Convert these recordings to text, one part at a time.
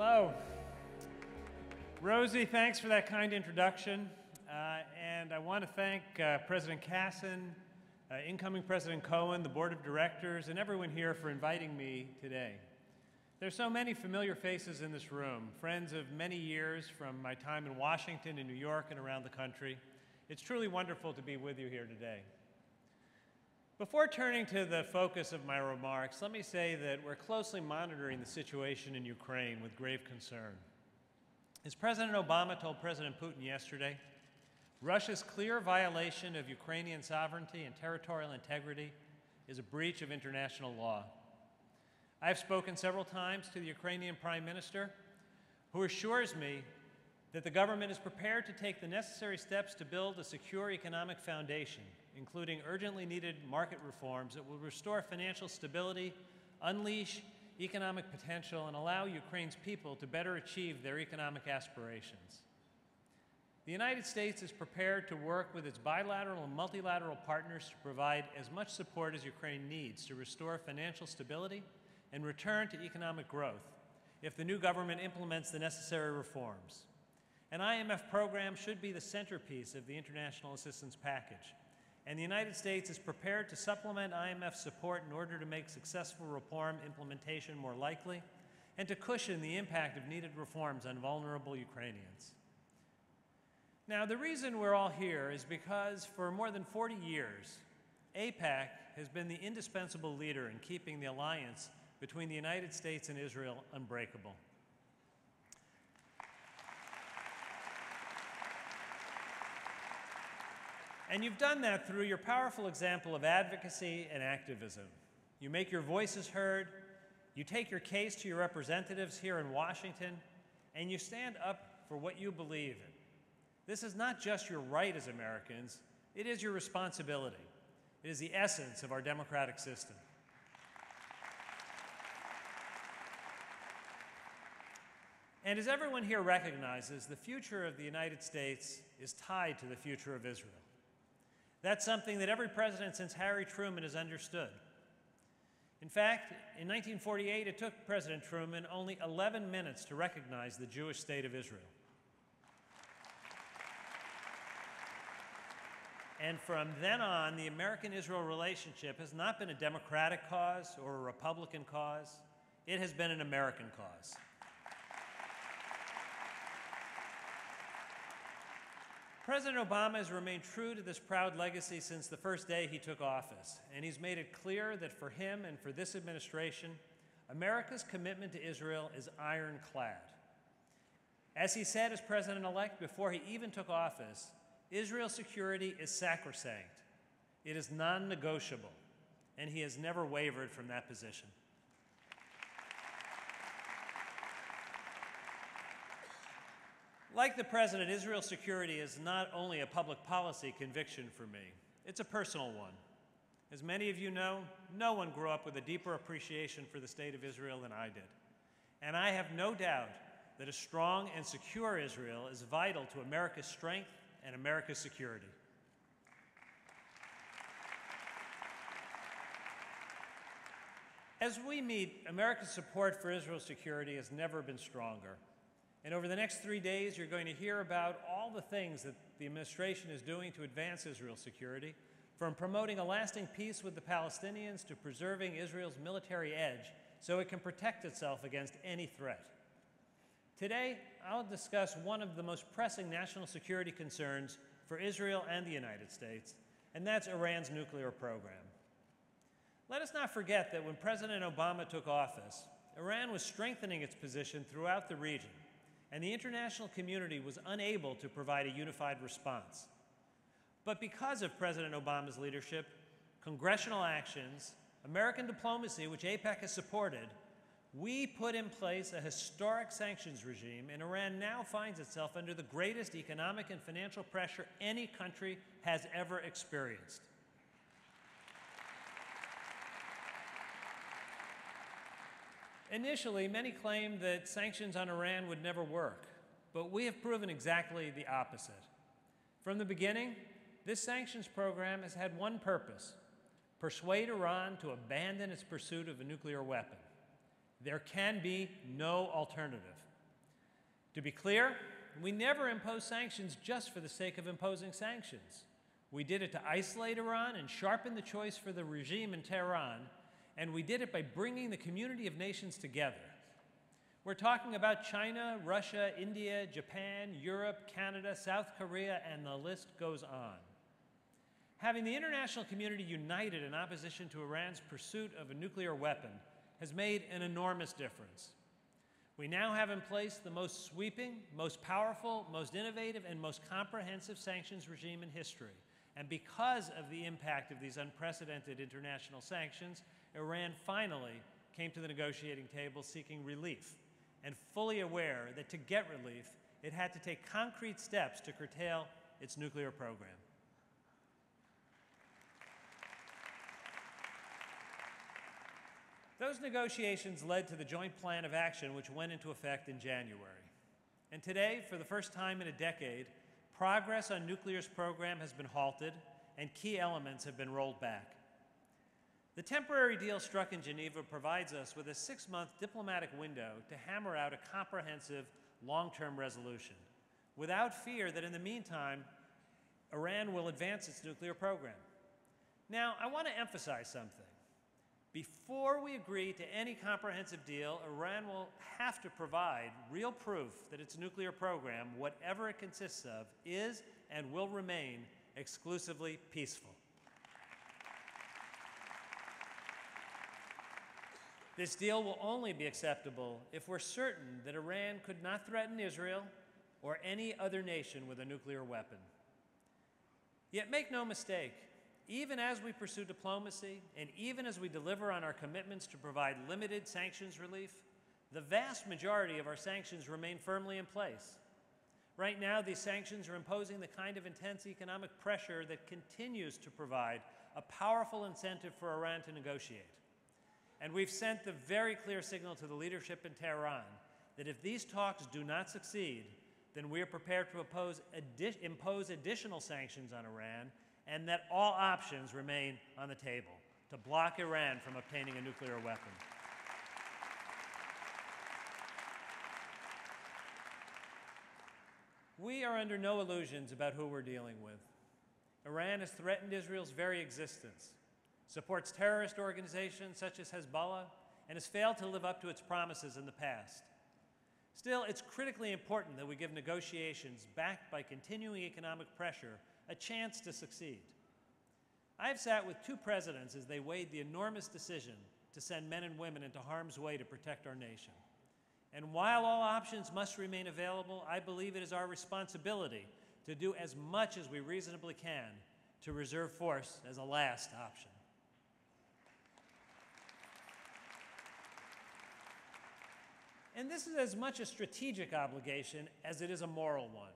Hello. Rosie, thanks for that kind introduction. And I want to thank President Casson, incoming President Cohen, the Board of Directors, and everyone here for inviting me today. There's so many familiar faces in this room, friends of many years from my time in Washington, in New York, and around the country. It's truly wonderful to be with you here today. Before turning to the focus of my remarks, let me say that we're closely monitoring the situation in Ukraine with grave concern. As President Obama told President Putin yesterday, Russia's clear violation of Ukrainian sovereignty and territorial integrity is a breach of international law. I've spoken several times to the Ukrainian Prime Minister, who assures me that the government is prepared to take the necessary steps to build a secure economic foundation, including urgently needed market reforms that will restore financial stability, unleash economic potential, and allow Ukraine's people to better achieve their economic aspirations. The United States is prepared to work with its bilateral and multilateral partners to provide as much support as Ukraine needs to restore financial stability and return to economic growth if the new government implements the necessary reforms. An IMF program should be the centerpiece of the international assistance package, and the United States is prepared to supplement IMF support in order to make successful reform implementation more likely and to cushion the impact of needed reforms on vulnerable Ukrainians. Now, the reason we're all here is because for more than 40 years, AIPAC has been the indispensable leader in keeping the alliance between the United States and Israel unbreakable. And you've done that through your powerful example of advocacy and activism. You make your voices heard, you take your case to your representatives here in Washington, and you stand up for what you believe in. This is not just your right as Americans, it is your responsibility. It is the essence of our democratic system. And as everyone here recognizes, the future of the United States is tied to the future of Israel. That's something that every president since Harry Truman has understood. In fact, in 1948, it took President Truman only 11 minutes to recognize the Jewish state of Israel. And from then on, the American-Israel relationship has not been a Democratic cause or a Republican cause. It has been an American cause. President Obama has remained true to this proud legacy since the first day he took office, and he's made it clear that for him and for this administration, America's commitment to Israel is ironclad. As he said as president-elect before he even took office, Israel's security is sacrosanct. It is non-negotiable, and he has never wavered from that position. Like the president, Israel's security is not only a public policy conviction for me, it's a personal one. As many of you know, no one grew up with a deeper appreciation for the state of Israel than I did. And I have no doubt that a strong and secure Israel is vital to America's strength and America's security. As we meet, America's support for Israel's security has never been stronger. And over the next 3 days, you're going to hear about all the things that the administration is doing to advance Israel's security, from promoting a lasting peace with the Palestinians to preserving Israel's military edge so it can protect itself against any threat. Today, I'll discuss one of the most pressing national security concerns for Israel and the United States, and that's Iran's nuclear program. Let us not forget that when President Obama took office, Iran was strengthening its position throughout the region, and the international community was unable to provide a unified response. But because of President Obama's leadership, congressional actions, American diplomacy, which AIPAC has supported, we put in place a historic sanctions regime, and Iran now finds itself under the greatest economic and financial pressure any country has ever experienced. Initially, many claimed that sanctions on Iran would never work, but we have proven exactly the opposite. From the beginning, this sanctions program has had one purpose: persuade Iran to abandon its pursuit of a nuclear weapon. There can be no alternative. To be clear, we never imposed sanctions just for the sake of imposing sanctions. We did it to isolate Iran and sharpen the choice for the regime in Tehran, and we did it by bringing the community of nations together. We're talking about China, Russia, India, Japan, Europe, Canada, South Korea, and the list goes on. Having the international community united in opposition to Iran's pursuit of a nuclear weapon has made an enormous difference. We now have in place the most sweeping, most powerful, most innovative, and most comprehensive sanctions regime in history. And because of the impact of these unprecedented international sanctions, Iran finally came to the negotiating table seeking relief, and fully aware that to get relief, it had to take concrete steps to curtail its nuclear program. Those negotiations led to the Joint Plan of Action, which went into effect in January. And today, for the first time in a decade, progress on nuclear's program has been halted and key elements have been rolled back. The temporary deal struck in Geneva provides us with a 6-month diplomatic window to hammer out a comprehensive, long-term resolution, without fear that in the meantime, Iran will advance its nuclear program. Now, I want to emphasize something. Before we agree to any comprehensive deal, Iran will have to provide real proof that its nuclear program, whatever it consists of, is and will remain exclusively peaceful. This deal will only be acceptable if we're certain that Iran could not threaten Israel or any other nation with a nuclear weapon. Yet make no mistake, even as we pursue diplomacy and even as we deliver on our commitments to provide limited sanctions relief, the vast majority of our sanctions remain firmly in place. Right now, these sanctions are imposing the kind of intense economic pressure that continues to provide a powerful incentive for Iran to negotiate. And we've sent the very clear signal to the leadership in Tehran that if these talks do not succeed, then we are prepared to impose additional sanctions on Iran, and that all options remain on the table to block Iran from obtaining a nuclear weapon. We are under no illusions about who we're dealing with. Iran has threatened Israel's very existence, supports terrorist organizations such as Hezbollah, and has failed to live up to its promises in the past. Still, it's critically important that we give negotiations backed by continuing economic pressure a chance to succeed. I've sat with 2 presidents as they weighed the enormous decision to send men and women into harm's way to protect our nation. And while all options must remain available, I believe it is our responsibility to do as much as we reasonably can to reserve force as a last option. And this is as much a strategic obligation as it is a moral one.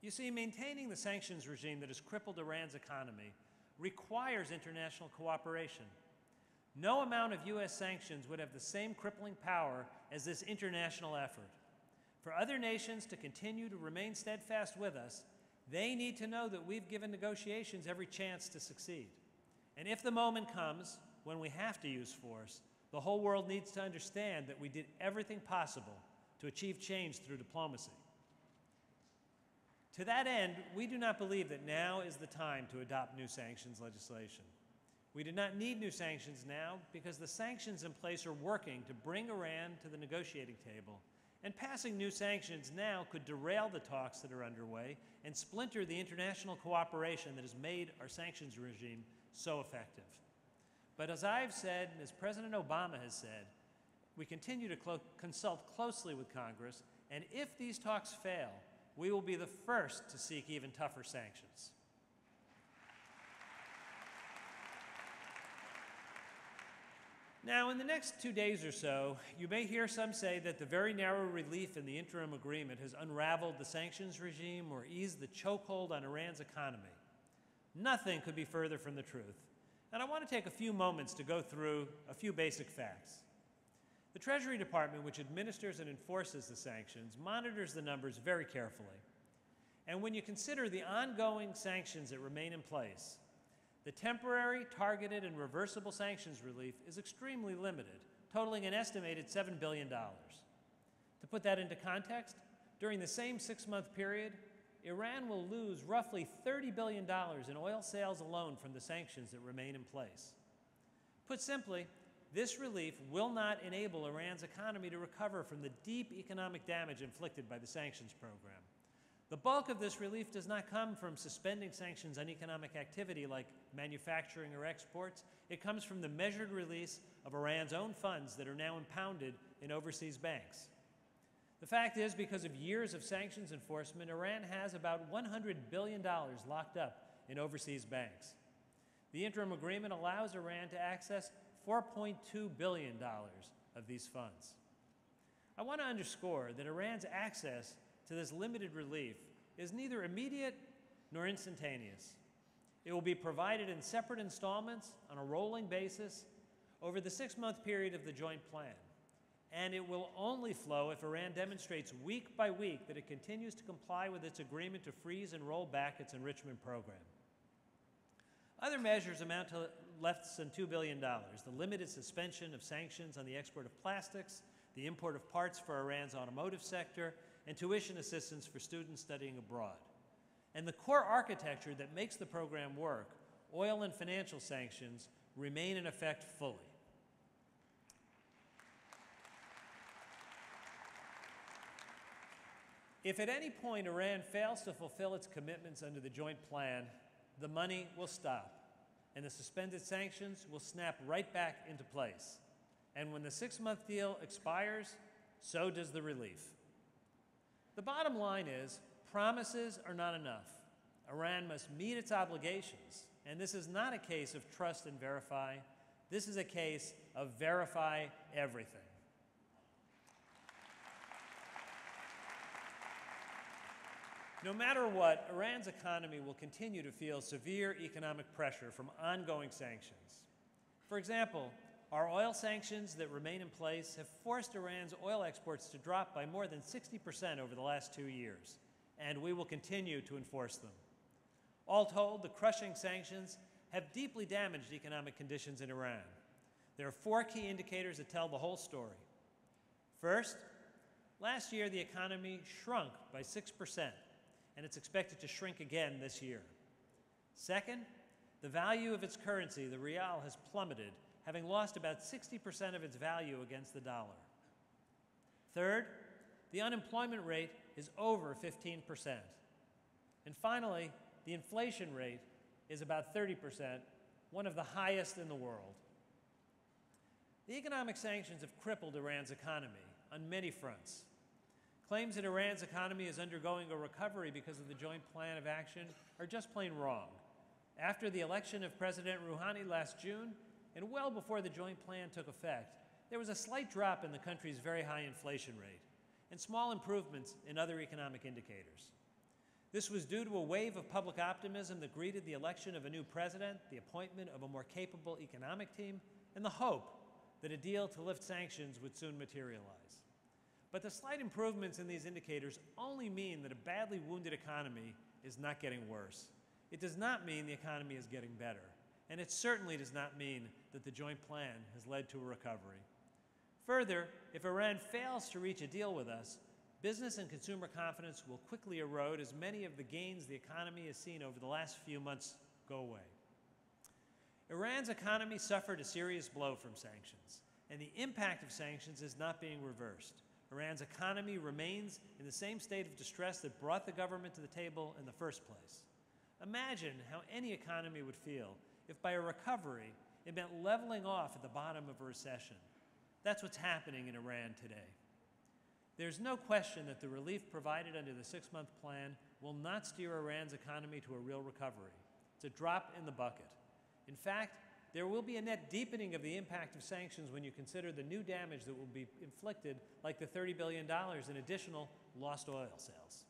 You see, maintaining the sanctions regime that has crippled Iran's economy requires international cooperation. No amount of U.S. sanctions would have the same crippling power as this international effort. For other nations to continue to remain steadfast with us, they need to know that we've given negotiations every chance to succeed. And if the moment comes when we have to use force, the whole world needs to understand that we did everything possible to achieve change through diplomacy. To that end, we do not believe that now is the time to adopt new sanctions legislation. We do not need new sanctions now because the sanctions in place are working to bring Iran to the negotiating table, and passing new sanctions now could derail the talks that are underway and splinter the international cooperation that has made our sanctions regime so effective. But as I've said, and as President Obama has said, we continue to consult closely with Congress, and if these talks fail, we will be the first to seek even tougher sanctions. Now, in the next 2 days or so, you may hear some say that the very narrow relief in the interim agreement has unraveled the sanctions regime or eased the chokehold on Iran's economy. Nothing could be further from the truth. And I want to take a few moments to go through a few basic facts. The Treasury Department, which administers and enforces the sanctions, monitors the numbers very carefully. And when you consider the ongoing sanctions that remain in place, the temporary, targeted, and reversible sanctions relief is extremely limited, totaling an estimated $7 billion. To put that into context, During the same 6-month period, Iran will lose roughly $30 billion in oil sales alone from the sanctions that remain in place. Put simply, this relief will not enable Iran's economy to recover from the deep economic damage inflicted by the sanctions program. The bulk of this relief does not come from suspending sanctions on economic activity like manufacturing or exports. It comes from the measured release of Iran's own funds that are now impounded in overseas banks. The fact is, because of years of sanctions enforcement, Iran has about $100 billion locked up in overseas banks. The interim agreement allows Iran to access $4.2 billion of these funds. I want to underscore that Iran's access to this limited relief is neither immediate nor instantaneous. It will be provided in separate installments on a rolling basis over the 6-month period of the joint plan. And it will only flow if Iran demonstrates week by week that it continues to comply with its agreement to freeze and roll back its enrichment program. Other measures amount to less than $2 billion, the limited suspension of sanctions on the export of plastics, the import of parts for Iran's automotive sector, and tuition assistance for students studying abroad. And the core architecture that makes the program work, oil and financial sanctions, remain in effect fully. If at any point Iran fails to fulfill its commitments under the joint plan, the money will stop, and the suspended sanctions will snap right back into place. And when the 6-month deal expires, so does the relief. The bottom line is, promises are not enough. Iran must meet its obligations, and this is not a case of trust and verify. This is a case of verify everything. No matter what, Iran's economy will continue to feel severe economic pressure from ongoing sanctions. For example, our oil sanctions that remain in place have forced Iran's oil exports to drop by more than 60% over the last 2 years, and we will continue to enforce them. All told, the crushing sanctions have deeply damaged economic conditions in Iran. There are 4 key indicators that tell the whole story. First, last year the economy shrunk by 6%. And it's expected to shrink again this year. Second, the value of its currency, the rial, has plummeted, having lost about 60% of its value against the dollar. Third, the unemployment rate is over 15%. And finally, the inflation rate is about 30%, one of the highest in the world. The economic sanctions have crippled Iran's economy on many fronts. Claims that Iran's economy is undergoing a recovery because of the joint plan of action are just plain wrong. After the election of President Rouhani last June, and well before the joint plan took effect, there was a slight drop in the country's very high inflation rate and small improvements in other economic indicators. This was due to a wave of public optimism that greeted the election of a new president, the appointment of a more capable economic team, and the hope that a deal to lift sanctions would soon materialize. But the slight improvements in these indicators only mean that a badly wounded economy is not getting worse. It does not mean the economy is getting better. And it certainly does not mean that the joint plan has led to a recovery. Further, if Iran fails to reach a deal with us, business and consumer confidence will quickly erode as many of the gains the economy has seen over the last few months go away. Iran's economy suffered a serious blow from sanctions, and the impact of sanctions is not being reversed. Iran's economy remains in the same state of distress that brought the government to the table in the first place. Imagine how any economy would feel if by a recovery it meant leveling off at the bottom of a recession. That's what's happening in Iran today. There's no question that the relief provided under the 6-month plan will not steer Iran's economy to a real recovery. It's a drop in the bucket. In fact, there will be a net deepening of the impact of sanctions when you consider the new damage that will be inflicted, like the $30 billion in additional lost oil sales.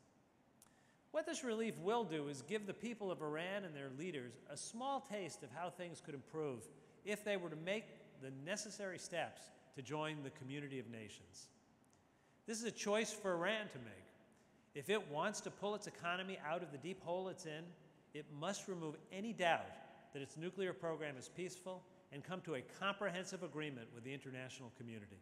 What this relief will do is give the people of Iran and their leaders a small taste of how things could improve if they were to make the necessary steps to join the community of nations. This is a choice for Iran to make. If it wants to pull its economy out of the deep hole it's in, it must remove any doubt that its nuclear program is peaceful and come to a comprehensive agreement with the international community.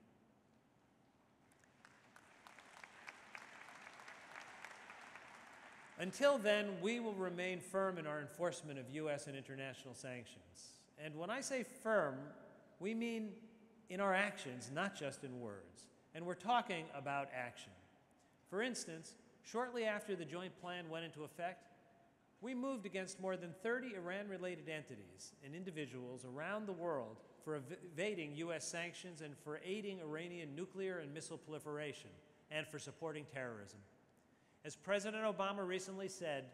Until then, we will remain firm in our enforcement of U.S. and international sanctions. And when I say firm, we mean in our actions, not just in words. And we're talking about action. For instance, shortly after the joint plan went into effect, we moved against more than 30 Iran-related entities and individuals around the world for evading U.S. sanctions and for aiding Iranian nuclear and missile proliferation and for supporting terrorism. As President Obama recently said,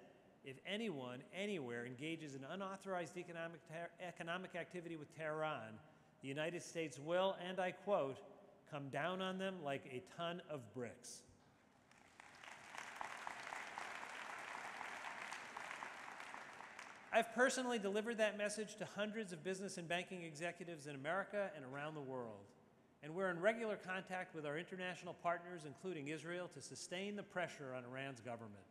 if anyone, anywhere, engages in unauthorized economic activity with Tehran, the United States will, and I quote, come down on them like a ton of bricks. I've personally delivered that message to hundreds of business and banking executives in America and around the world. And we're in regular contact with our international partners, including Israel, to sustain the pressure on Iran's government.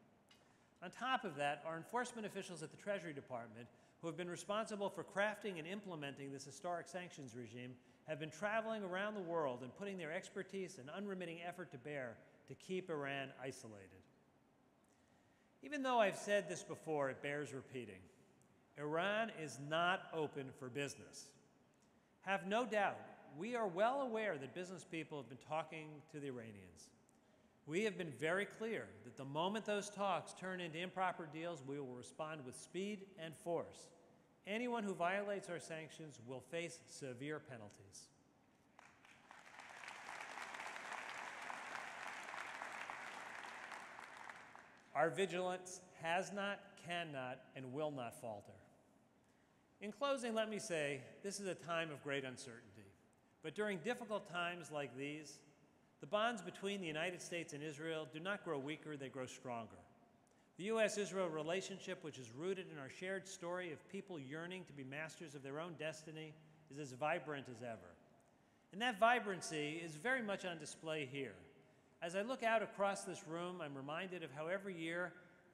On top of that, our enforcement officials at the Treasury Department, who have been responsible for crafting and implementing this historic sanctions regime, have been traveling around the world and putting their expertise and unremitting effort to bear to keep Iran isolated. Even though I've said this before, it bears repeating. Iran is not open for business. Have no doubt, we are well aware that business people have been talking to the Iranians. We have been very clear that the moment those talks turn into improper deals, we will respond with speed and force. Anyone who violates our sanctions will face severe penalties. Our vigilance has not, cannot, and will not falter. In closing, let me say, this is a time of great uncertainty. But during difficult times like these, the bonds between the United States and Israel do not grow weaker, they grow stronger. The U.S.-Israel relationship, which is rooted in our shared story of people yearning to be masters of their own destiny, is as vibrant as ever. And that vibrancy is very much on display here. As I look out across this room, I'm reminded of how every year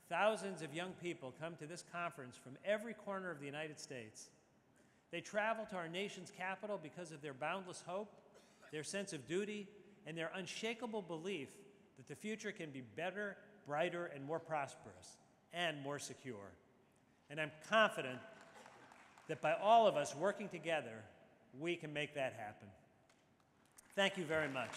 thousands of young people come to this conference from every corner of the United States. They travel to our nation's capital because of their boundless hope, their sense of duty, and their unshakable belief that the future can be better, brighter, and more prosperous, and more secure. And I'm confident that by all of us working together, we can make that happen. Thank you very much.